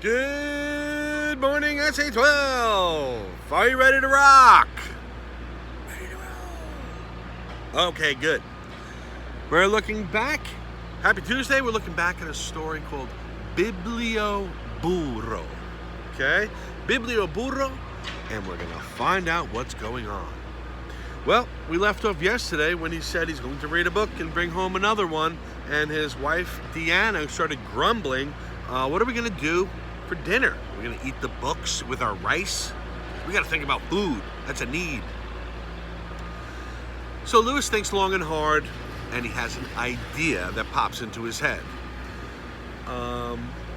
Good morning, SA12. Are you ready to rock? Ready to roll. Okay, good. We're looking back. Happy Tuesday. We're looking back at a story called Biblioburro. Okay? Biblioburro, and we're going to find out what's going on. Well, we left off yesterday when he said he's going to read a book and bring home another one, and his wife, Deanna, started grumbling. What are we going to do for dinner? We're going to eat the books with our rice? We got to think about food. That's a need. So Lewis thinks long and hard, and he has an idea that pops into his head.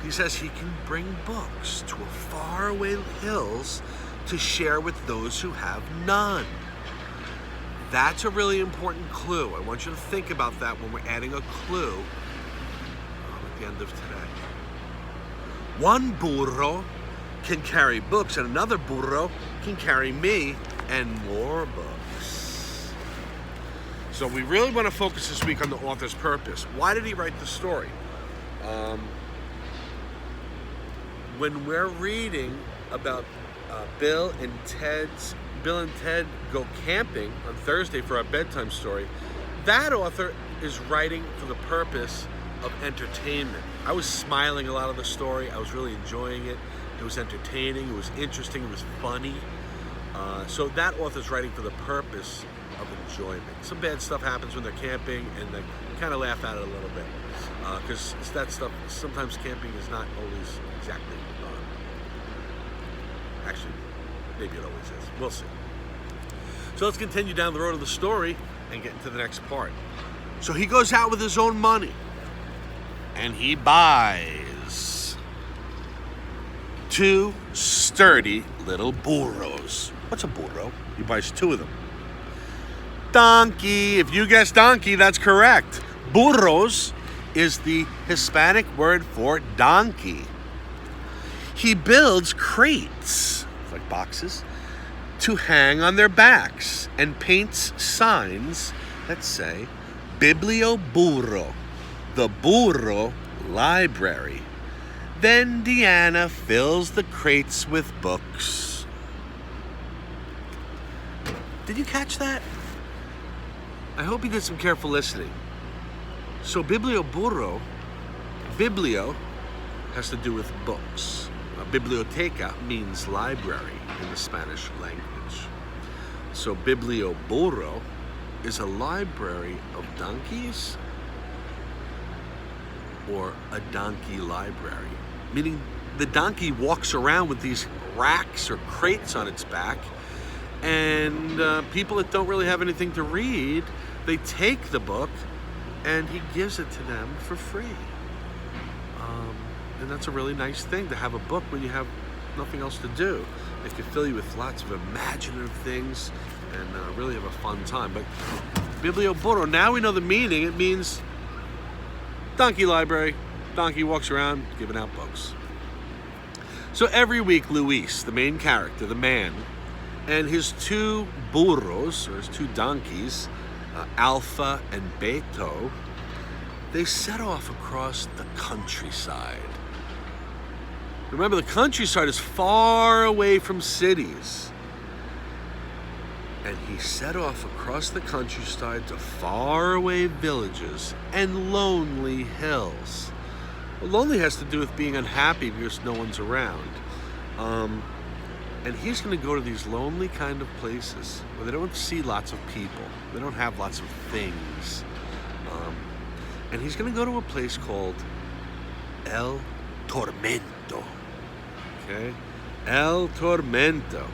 He says he can bring books to a faraway hills to share with those who have none. That's a really important clue. I want you to think about that when we're adding a clue at the end of today. One burro can carry books, and another burro can carry me and more books. So we really want to focus this week on the author's purpose. Why did he write the story? When we're reading about Bill and Ted go camping on Thursday for our bedtime story, that author is writing for the purpose of entertainment. I was smiling a lot of the story. I was really enjoying it. It was entertaining. It was interesting. It was funny. So that author's writing for the purpose of enjoyment. Some bad stuff happens when they're camping, and they kind of laugh at it a little bit. Because it's that stuff, sometimes camping is not always exactly actually, maybe it always is. We'll see. So let's continue down the road of the story and get into the next part. So he goes out with his own money and he buys 2 sturdy little burros. What's a burro? He buys 2 of them. Donkey. If you guessed donkey, that's correct. Burros is the Hispanic word for donkey. He builds crates, like boxes, to hang on their backs and paints signs that say Biblioburro, the Burro Library. Then Deanna fills the crates with books. Did you catch that? I hope you did some careful listening. So Biblioburro, biblio, has to do with books. Biblioteca means library in the Spanish language. So Biblioburro is a library of donkeys, or a donkey library, meaning the donkey walks around with these racks or crates on its back, and people that don't really have anything to read, they take the book and he gives it to them for free. And that's a really nice thing, to have a book when you have nothing else to do. It can fill you with lots of imaginative things and really have a fun time. But Biblioburro, now we know the meaning. It means donkey library. Donkey walks around giving out books. So every week, Luis, the main character, the man, and his 2 burros, or his 2 donkeys, Alpha and Beto, they set off across the countryside. Remember, the countryside is far away from cities. And he set off across the countryside to faraway villages and lonely hills. Well, lonely has to do with being unhappy because no one's around. And he's going to go to these lonely kind of places where they don't see lots of people. They don't have lots of things. And he's going to go to a place called El Tormento. Okay? El Tormento.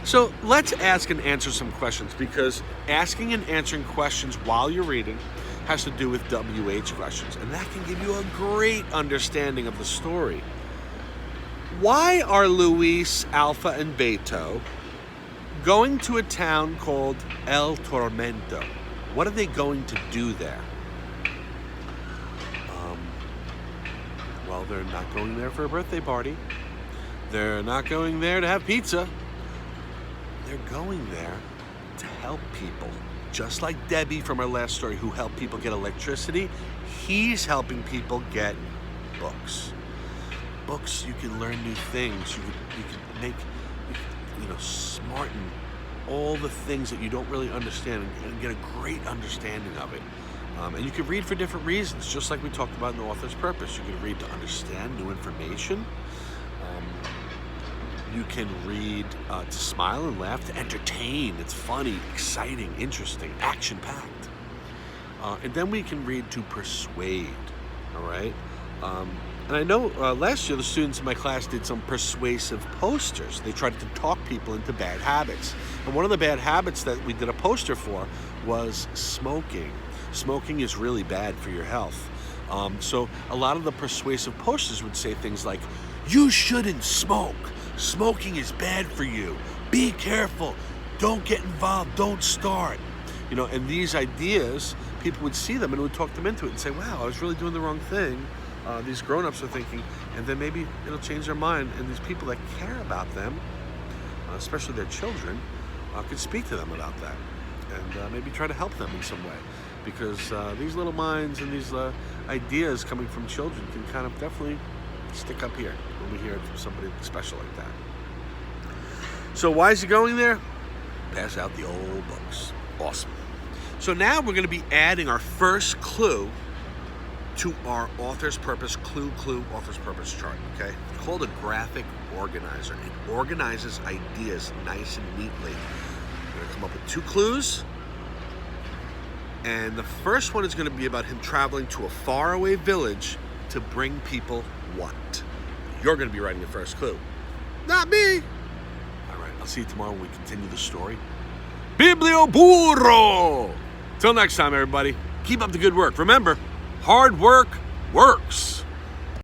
So let's ask and answer some questions, because asking and answering questions while you're reading has to do with WH questions, and that can give you a great understanding of the story. Why are Luis, Alpha, and Beto going to a town called El Tormento? What are they going to do there? Well, they're not going there for a birthday party. They're not going there to have pizza. They're going there to help people. Just like Debbie from our last story, who helped people get electricity, he's helping people get books. books, you can learn new things. You can make, smarten all the things that you don't really understand and get a great understanding of it. And you can read for different reasons, just like we talked about in the author's purpose. You can read to understand new information. You can read to smile and laugh, to entertain. It's funny, exciting, interesting, action-packed. And then we can read to persuade, all right? And I know last year the students in my class did some persuasive posters. They tried to talk people into bad habits. And one of the bad habits that we did a poster for was smoking. Smoking is really bad for your health. So a lot of the persuasive posters would say things like, you shouldn't smoke. Smoking is bad for you. Be careful. Don't get involved. Don't start. And these ideas, people would see them and would talk them into it and say, wow, I was really doing the wrong thing. These grown-ups are thinking, and then maybe it'll change their mind, and these people that care about them, especially their children, could speak to them about that and maybe try to help them in some way, because these little minds and these ideas coming from children can kind of definitely stick up here when we hear it from somebody special like that. So why is he going there? Pass out the old books. Awesome. So now we're going to be adding our first clue to our author's purpose author's purpose chart, okay? It's called a graphic organizer. It organizes ideas nice and neatly. We're gonna come up with 2 clues. And the first one is gonna be about him traveling to a faraway village to bring people what? You're gonna be writing the first clue. Not me. All right, I'll see you tomorrow when we continue the story. Biblioburro! Till next time, everybody. Keep up the good work. Remember, hard work works.